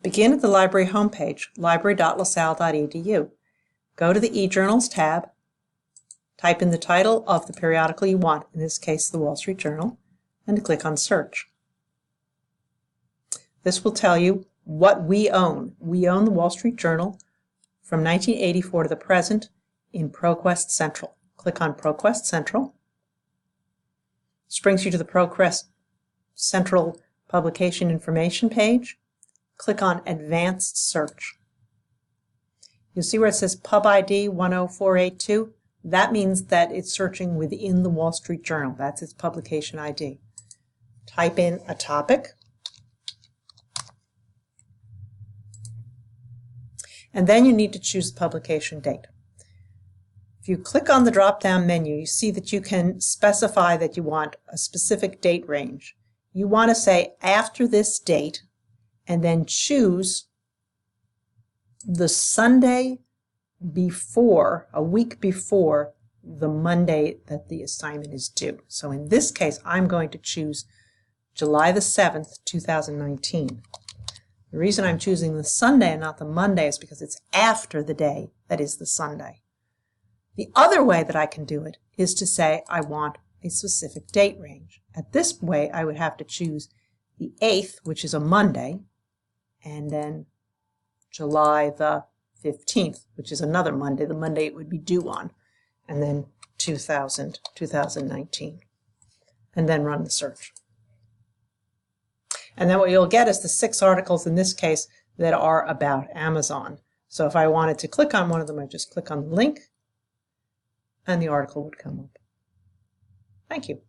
Begin at the library homepage, library.lasalle.edu. Go to the eJournals tab, type in the title of the periodical you want, in this case the Wall Street Journal, and click on Search. This will tell you what we own. We own the Wall Street Journal from 1984 to the present in ProQuest Central. Click on ProQuest Central. This brings you to the ProQuest Central Publication Information page. Click on Advanced Search. You'll see where it says Pub ID 10482. That means that it's searching within the Wall Street Journal. That's its publication ID. Type in a topic. And then you need to choose the publication date. If you click on the drop-down menu, you see that you can specify that you want a specific date range. You want to say after this date, and then choose the Sunday before, a week before the Monday that the assignment is due. So in this case, I'm going to choose July the 7th, 2019. The reason I'm choosing the Sunday and not the Monday is because it's after the day that is the Sunday. The other way that I can do it is to say I want a specific date range. At this way, I would have to choose the 8th, which is a Monday, and then July the 15th, which is another Monday, the Monday it would be due on, and then 2019, and then run the search. And then what you'll get is the 6 articles in this case that are about Amazon. So if I wanted to click on one of them, I'd just click on the link, and the article would come up. Thank you.